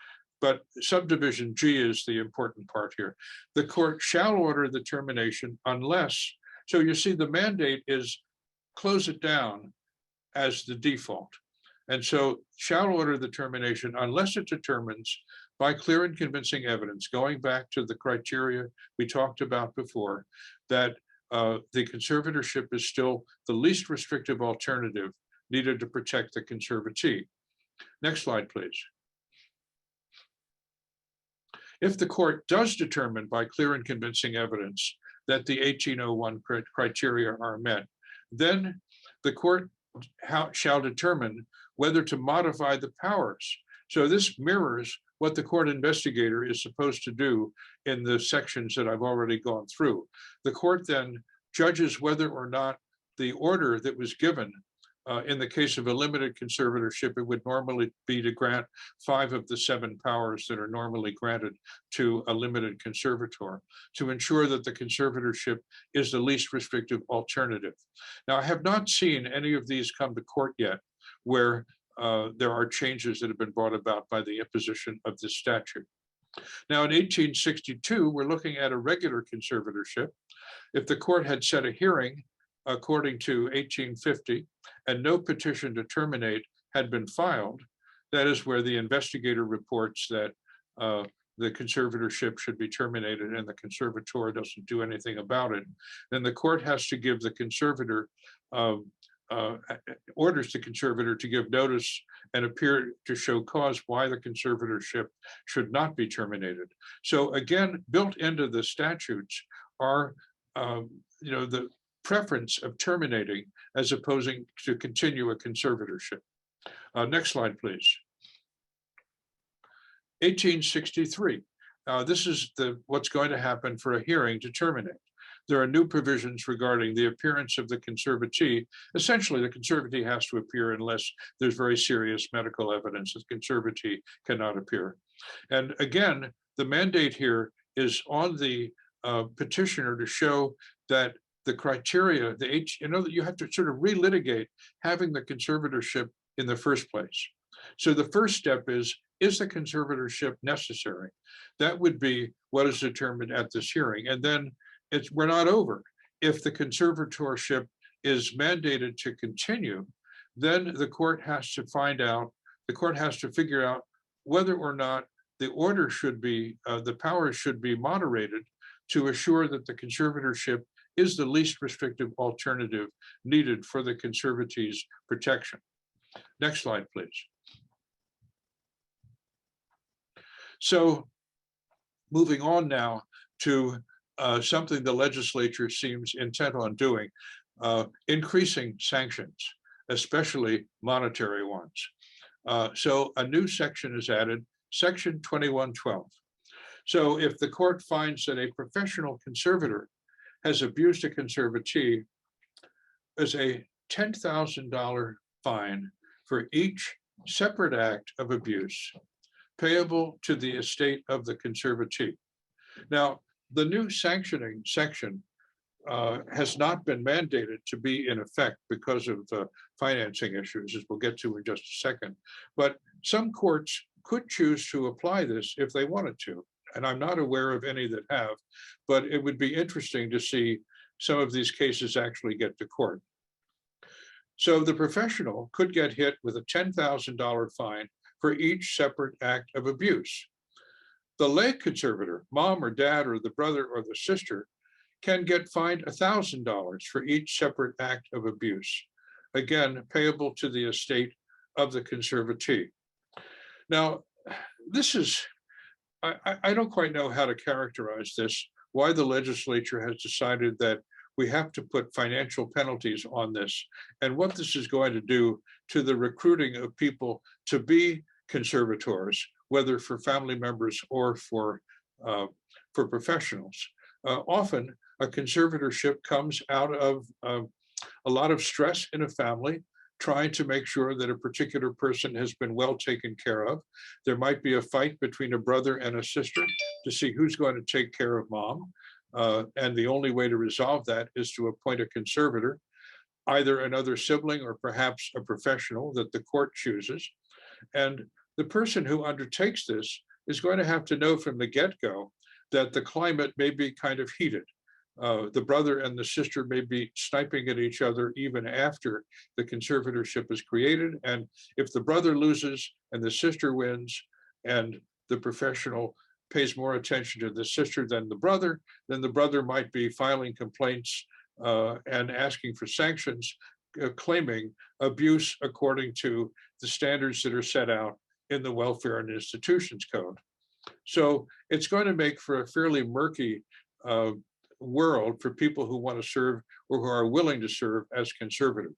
but subdivision G is the important part here. The court shall order the termination unless, so you see the mandate is close it down as the default. And so shall order the termination unless it determines by clear and convincing evidence, going back to the criteria we talked about before, that the conservatorship is still the least restrictive alternative needed to protect the conservatee. Next slide, please. If the court does determine by clear and convincing evidence that the 1801 criteria are met, then the court shall determine whether to modify the powers. So this mirrors what the court investigator is supposed to do in the sections that I've already gone through. The court then judges whether or not the order that was given in the case of a limited conservatorship, it would normally be to grant 5 of the 7 powers that are normally granted to a limited conservator to ensure that the conservatorship is the least restrictive alternative. Now, I have not seen any of these come to court yet where there are changes that have been brought about by the imposition of this statute. Now, in 1862, we're looking at a regular conservatorship. If the court had set a hearing according to 1850 and no petition to terminate had been filed, that is where the investigator reports that the conservatorship should be terminated and the conservator doesn't do anything about it, then the court has to give the conservator orders the conservator to give notice and appear to show cause why the conservatorship should not be terminated. So again, built into the statutes are the preference of terminating as opposing to continue a conservatorship. Next slide, please. 1863. This is what's going to happen for a hearing to terminate. There are new provisions regarding the appearance of the conservatee. Essentially, the conservatee has to appear unless there's very serious medical evidence that the conservatee cannot appear. And again, the mandate here is on the petitioner to show that the criteria, you have to sort of relitigate having the conservatorship in the first place. So the first step is the conservatorship necessary? That would be what is determined at this hearing. And then we're not over. If the conservatorship is mandated to continue, then the court has to figure out whether or not the order should be, the powers should be moderated to assure that the conservatorship is the least restrictive alternative needed for the conservatee's protection. Next slide, please. So moving on now to something the legislature seems intent on doing, increasing sanctions, especially monetary ones. So a new section is added, Section 2112. So if the court finds that a professional conservator has abused a conservatee, there's a $10,000 fine for each separate act of abuse payable to the estate of the conservatee. Now, the new sanctioning section has not been mandated to be in effect because of financing issues, as we'll get to in just a second. But some courts could choose to apply this if they wanted to. And I'm not aware of any that have, but it would be interesting to see some of these cases actually get to court. So the professional could get hit with a $10,000 fine for each separate act of abuse. The lay conservator, mom or dad or the brother or the sister, can get fined $1,000 for each separate act of abuse, again, payable to the estate of the conservatee. Now, this is, I don't quite know how to characterize this, why the legislature has decided that we have to put financial penalties on this, and what this is going to do to the recruiting of people to be conservators, whether for family members or for professionals. Often, a conservatorship comes out of a lot of stress in a family, trying to make sure that a particular person has been well taken care of. There might be a fight between a brother and a sister to see who's going to take care of mom. And the only way to resolve that is to appoint a conservator, either another sibling or perhaps a professional that the court chooses. And the person who undertakes this is going to have to know from the get-go that the climate may be kind of heated. The brother and the sister may be sniping at each other even after the conservatorship is created. And if the brother loses and the sister wins, and the professional pays more attention to the sister than the brother, then the brother might be filing complaints and asking for sanctions, claiming abuse according to the standards that are set out in the Welfare and Institutions Code. So it's going to make for a fairly murky world for people who want to serve or who are willing to serve as conservators.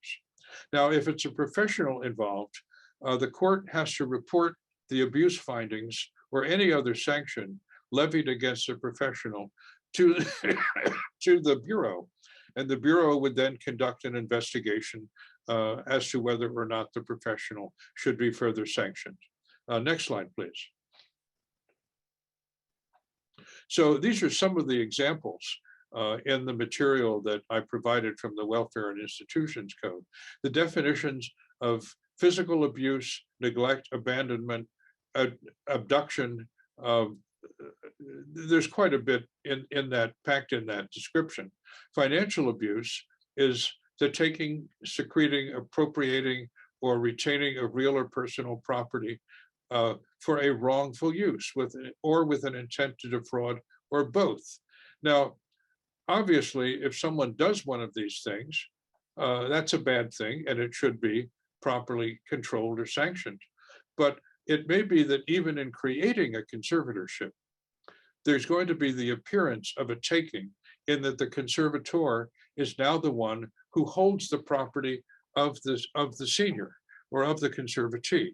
Now, if it's a professional involved, the court has to report the abuse findings or any other sanction levied against a professional to, to the Bureau. And the Bureau would then conduct an investigation as to whether or not the professional should be further sanctioned. Next slide, please. So these are some of the examples in the material that I provided from the Welfare and Institutions Code. The definitions of physical abuse, neglect, abandonment, abduction, there's quite a bit in that, packed in that description. Financial abuse is the taking, secreting, appropriating, or retaining of real or personal property for a wrongful use with an intent to defraud, or both. Now, obviously, if someone does one of these things, that's a bad thing, and it should be properly controlled or sanctioned. But it may be that even in creating a conservatorship, there's going to be the appearance of a taking, in that the conservator is now the one who holds the property of the senior or of the conservatee.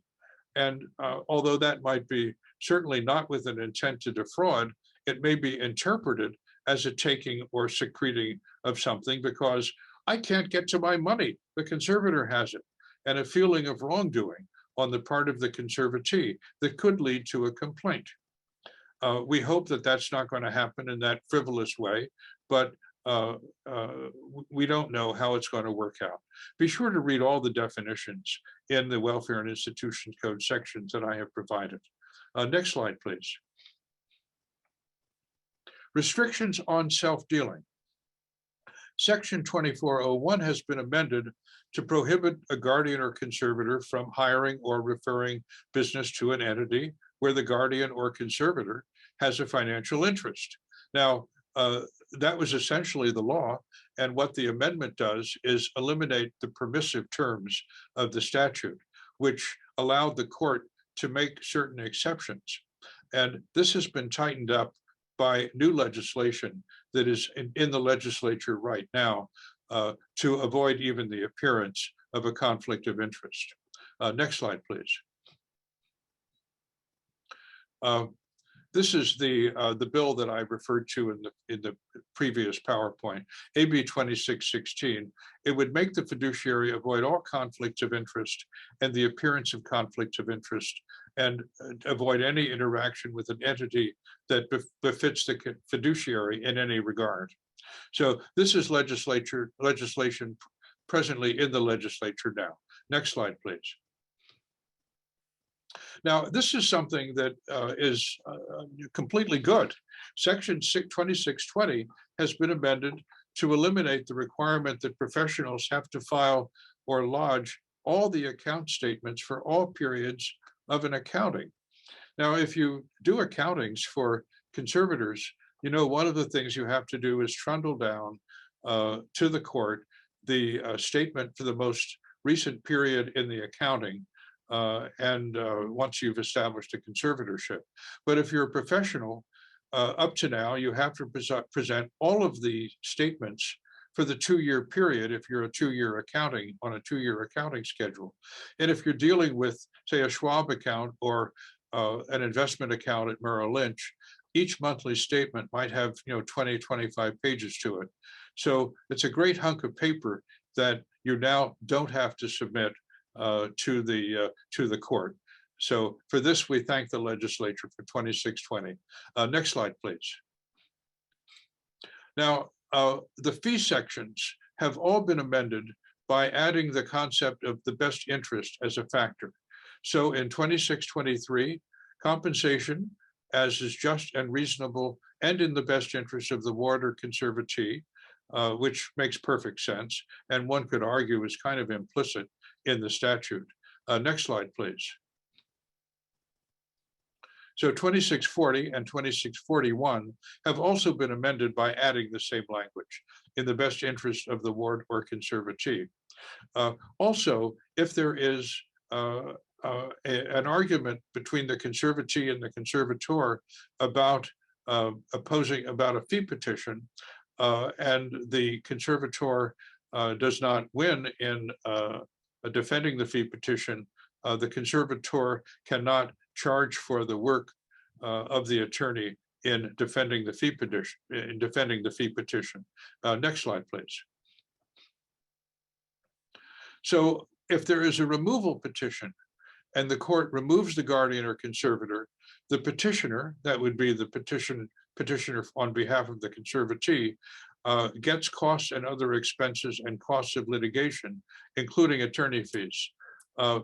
And although that might be certainly not with an intent to defraud, it may be interpreted as a taking or secreting of something because I can't get to my money, the conservator has it, and a feeling of wrongdoing on the part of the conservatee that could lead to a complaint. We hope that that's not going to happen in that frivolous way, but we don't know how it's going to work out. Be sure to read all the definitions in the Welfare and Institutions Code sections that I have provided. Next slide, please. Restrictions on self-dealing. Section 2401 has been amended to prohibit a guardian or conservator from hiring or referring business to an entity where the guardian or conservator has a financial interest. Now, that was essentially the law, and what the amendment does is eliminate the permissive terms of the statute, which allowed the court to make certain exceptions. And this has been tightened up by new legislation that is in the legislature right now to avoid even the appearance of a conflict of interest. Next slide, please. This is the bill that I referred to in the previous PowerPoint, AB 2616, it would make the fiduciary avoid all conflicts of interest and the appearance of conflicts of interest, and avoid any interaction with an entity that befits the fiduciary in any regard. So this is legislation presently in the legislature now. Next slide, please. Now, this is something that is completely good. Section 2620 has been amended to eliminate the requirement that professionals have to file or lodge all the account statements for all periods of an accounting. Now, if you do accountings for conservators, you know, one of the things you have to do is trundle down to the court the statement for the most recent period in the accounting, once you've established a conservatorship. But if you're a professional, up to now, you have to present all of the statements for the 2-year period if you're a 2-year accounting on a 2-year accounting schedule. And if you're dealing with, say, a Schwab account or an investment account at Merrill Lynch, each monthly statement might have 20, 25 pages to it. So it's a great hunk of paper that you now don't have to submit to the court. So for this, we thank the legislature for 2620. Next slide, please. Now, the fee sections have all been amended by adding the concept of the best interest as a factor. So in 2623, compensation as is just and reasonable and in the best interest of the ward or conservatee, which makes perfect sense, and one could argue is kind of implicit in the statute. Next slide, please. So 2640 and 2641 have also been amended by adding the same language, in the best interest of the ward or conservatee. Also, if there is an argument between the conservatee and the conservator about about a fee petition, and the conservator does not win in defending the fee petition, the conservator cannot charge for the work of the attorney in defending the fee petition. Next slide, please. So if there is a removal petition and the court removes the guardian or conservator, the petitioner, that would be the petitioner on behalf of the conservatee, gets costs and other expenses and costs of litigation, including attorney fees.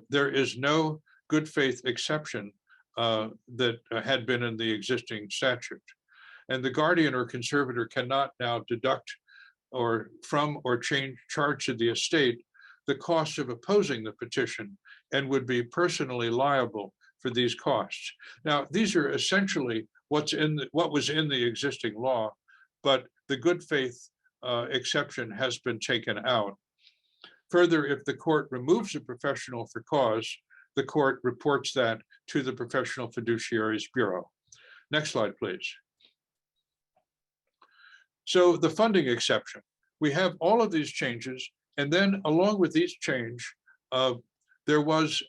There is no good faith exception that had been in the existing statute. And the guardian or conservator cannot now deduct from or charge to the estate the cost of opposing the petition and would be personally liable for these costs. Now, these are essentially what was in the existing law, but the good faith exception has been taken out. Further, if the court removes a professional for cause, the court reports that to the Professional Fiduciaries Bureau. Next slide, please. So the funding exception, we have all of these changes, and then along with these change, there was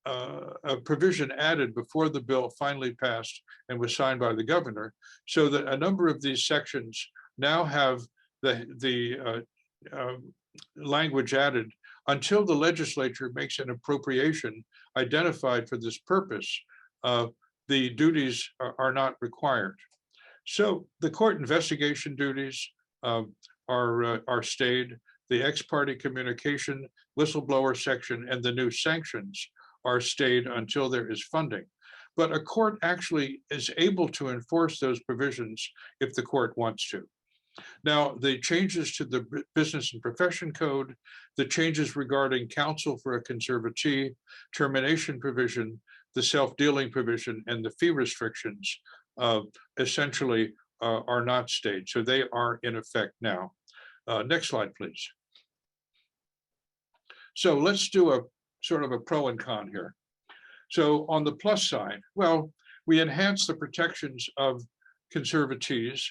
a provision added before the bill finally passed and was signed by the governor, so that a number of these sections now have the language added until the legislature makes an appropriation identified for this purpose. The duties are not required. So the court investigation duties are stayed. The ex parte communication, whistleblower section, and the new sanctions are stayed until there is funding. But a court actually is able to enforce those provisions if the court wants to. Now, the changes to the Business and Profession Code, the changes regarding counsel for a conservatee, termination provision, the self-dealing provision, and the fee restrictions essentially are not stayed. So they are in effect now. Next slide, please. So let's do a sort of a pro and con here. So on the plus side, well, we enhance the protections of conservatees.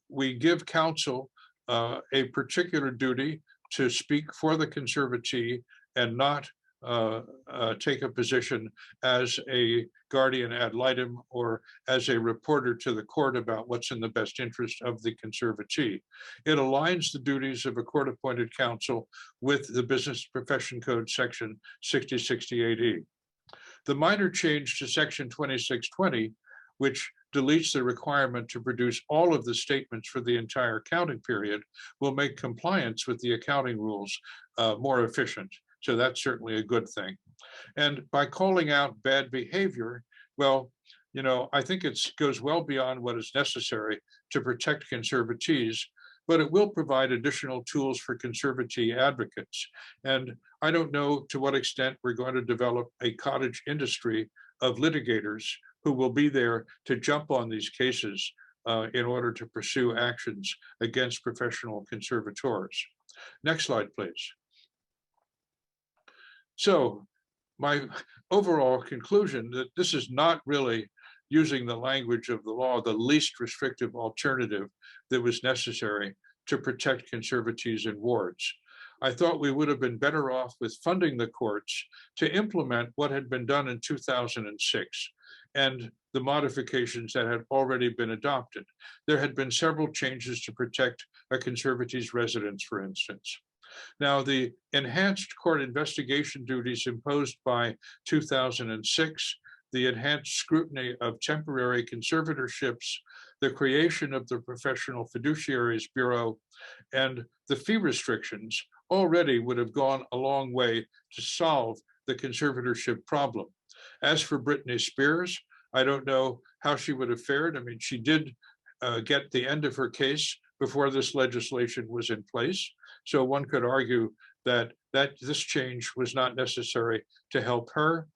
We give counsel a particular duty to speak for the conservatee and not take a position as a guardian ad litem or as a reporter to the court about what's in the best interest of the conservatee. It aligns the duties of a court-appointed counsel with the Business Profession Code section 6068E. The minor change to section 2620, which deletes the requirement to produce all of the statements for the entire accounting period, will make compliance with the accounting rules more efficient. So that's certainly a good thing. And by calling out bad behavior, well, you know, I think it goes well beyond what is necessary to protect conservatees, but it will provide additional tools for conservatee advocates. And I don't know to what extent we're going to develop a cottage industry of litigators who will be there to jump on these cases in order to pursue actions against professional conservators. Next slide, please. So my overall conclusion that this is not really, using the language of the law, the least restrictive alternative that was necessary to protect conservatees in wards. I thought we would have been better off with funding the courts to implement what had been done in 2006 and the modifications that had already been adopted. There had been several changes to protect a conservatee's residence, for instance. Now, the enhanced court investigation duties imposed by 2006, the enhanced scrutiny of temporary conservatorships, the creation of the Professional Fiduciaries Bureau, and the fee restrictions already would have gone a long way to solve the conservatorship problem. As for Britney Spears, I don't know how she would have fared. I mean, she did get the end of her case before this legislation was in place. So one could argue that this change was not necessary to help her.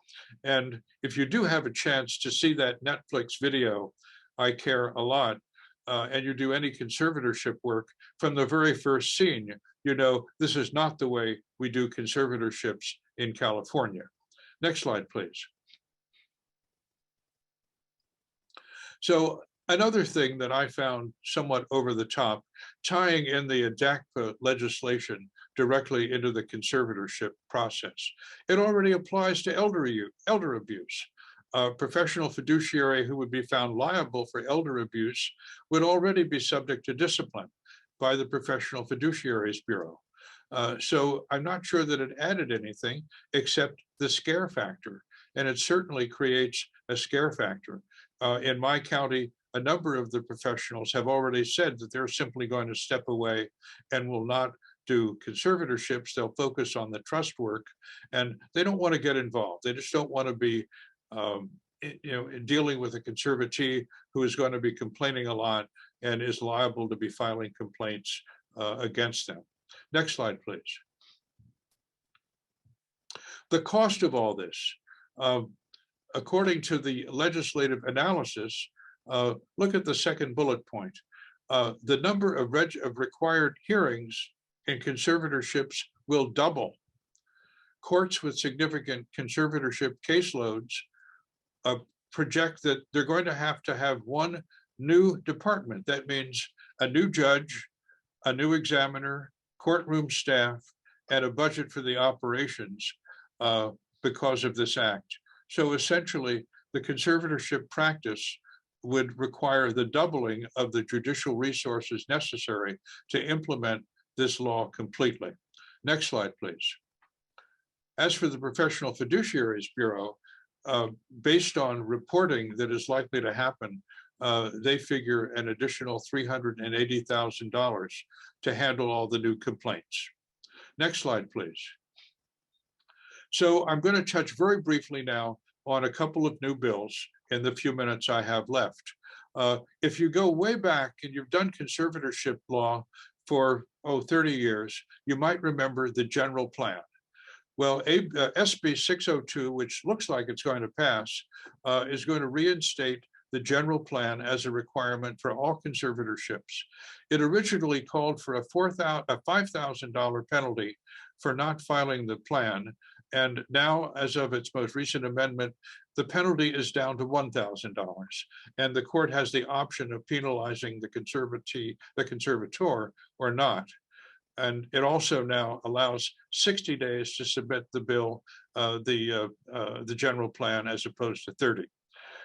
And if you do have a chance to see that Netflix video, I Care a Lot, and you do any conservatorship work, from the very first scene, you know, this is not the way we do conservatorships in California. Next slide, please. So another thing that I found somewhat over the top, tying in the ADACPA legislation directly into the conservatorship process. It already applies to elder abuse. A professional fiduciary who would be found liable for elder abuse would already be subject to discipline by the Professional Fiduciaries Bureau. So I'm not sure that it added anything except the scare factor, and it certainly creates a scare factor. In my county, a number of the professionals have already said that they're simply going to step away and will not do conservatorships. They'll focus on the trust work, and they don't want to get involved. They just don't want to be dealing with a conservatee who is going to be complaining a lot and is liable to be filing complaints against them. Next slide, please. The cost of all this, according to the legislative analysis, look at the second bullet point. The number of required hearings in conservatorships will double. Courts with significant conservatorship caseloads project that they're going to have one new department. That means a new judge, a new examiner, courtroom staff, and a budget for the operations because of this act. So essentially, the conservatorship practice would require the doubling of the judicial resources necessary to implement this law completely. Next slide, please. As for the Professional Fiduciaries Bureau, based on reporting that is likely to happen, they figure an additional $380,000 to handle all the new complaints. Next slide, please. So I'm going to touch very briefly now on a couple of new bills in the few minutes I have left. If you go way back and you've done conservatorship law for 30 years, you might remember the general plan. Well, SB 602, which looks like it's going to pass, is going to reinstate the general plan as a requirement for all conservatorships. It originally called for a $5,000 penalty for not filing the plan. And now, as of its most recent amendment, the penalty is down to $1,000. And the court has the option of penalizing the conservator or not. And it also now allows 60 days to submit the bill the general plan as opposed to 30.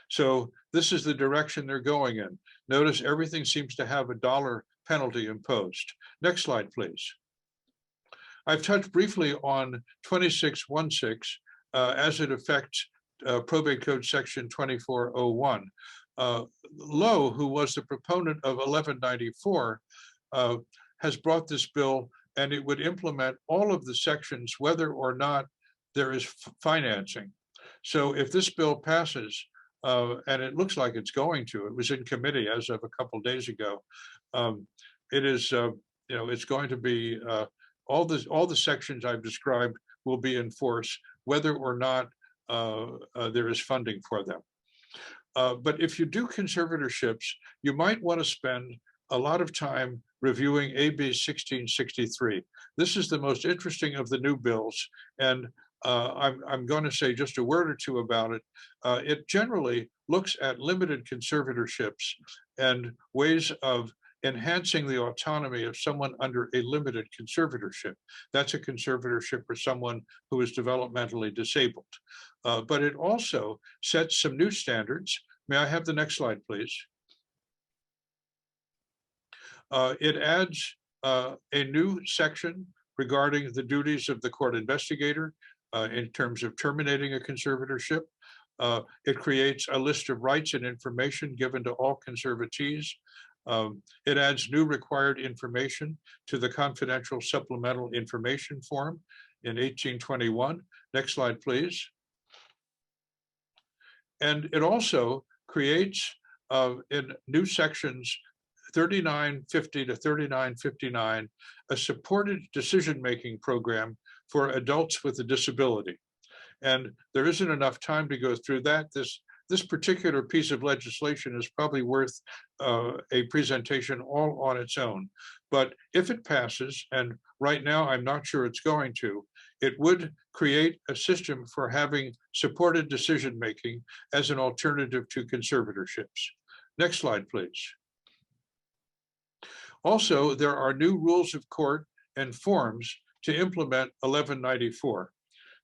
So this is the direction they're going in. Notice everything seems to have a dollar penalty imposed. Next slide, please. I've touched briefly on 2616 as it affects Probate Code Section 2401. Lowe, who was the proponent of 1194, has brought this bill, and it would implement all of the sections, whether or not there is financing. So if this bill passes, and it looks like it's going to, it was in committee as of a couple of days ago, it is, it's going to be, all the sections I've described will be in force, whether or not there is funding for them. But if you do conservatorships, you might want to spend a lot of time reviewing AB 1663. This is the most interesting of the new bills, and I'm going to say just a word or two about it. It generally looks at limited conservatorships and ways of enhancing the autonomy of someone under a limited conservatorship. That's a conservatorship for someone who is developmentally disabled. But it also sets some new standards. May I have the next slide, please? It adds a new section regarding the duties of the court investigator in terms of terminating a conservatorship. It creates a list of rights and information given to all conservatees. It adds new required information to the confidential supplemental information form in 1821. Next slide, please. And it also creates in new sections 3950 to 3959, a supported decision-making program for adults with a disability. And there isn't enough time to go through that. This particular piece of legislation is probably worth a presentation all on its own. But if it passes, and right now I'm not sure it's going to, it would create a system for having supported decision-making as an alternative to conservatorships. Next slide, please. Also, there are new rules of court and forms to implement 1194.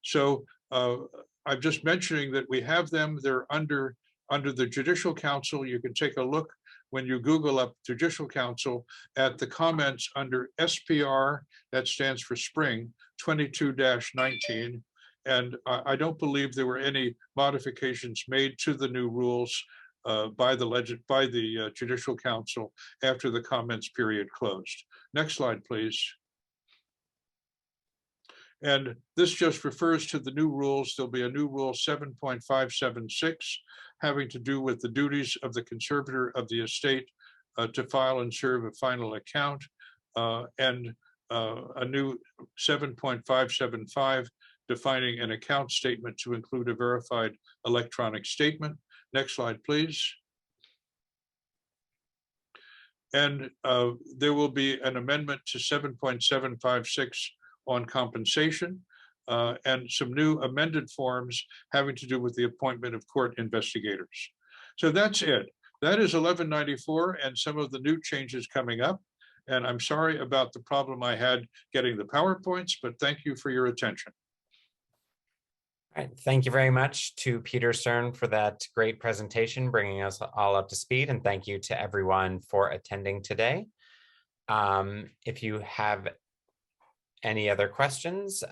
So I'm just mentioning that we have them. They're under the Judicial Council. You can take a look when you Google up Judicial Council at the comments under SPR, that stands for Spring, 22-19. And I don't believe there were any modifications made to the new rules by the Judicial Council after the comments period closed. Next slide, please. And this just refers to the new rules. There'll be a new rule 7.576 having to do with the duties of the conservator of the estate to file and serve a final account, and a new 7.575 defining an account statement to include a verified electronic statement. Next slide, please. And there will be an amendment to 7.756 on compensation and some new amended forms having to do with the appointment of court investigators. So that's it. That is 1194 and some of the new changes coming up. And I'm sorry about the problem I had getting the PowerPoints, but thank you for your attention. All right, thank you very much to Peter Stern for that great presentation, bringing us all up to speed, and thank you to everyone for attending today. If you have any other questions,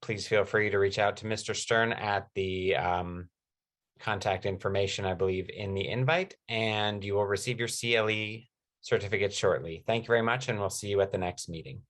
please feel free to reach out to Mr. Stern at the contact information, I believe, in the invite, and you will receive your CLE certificate shortly. Thank you very much, and we'll see you at the next meeting.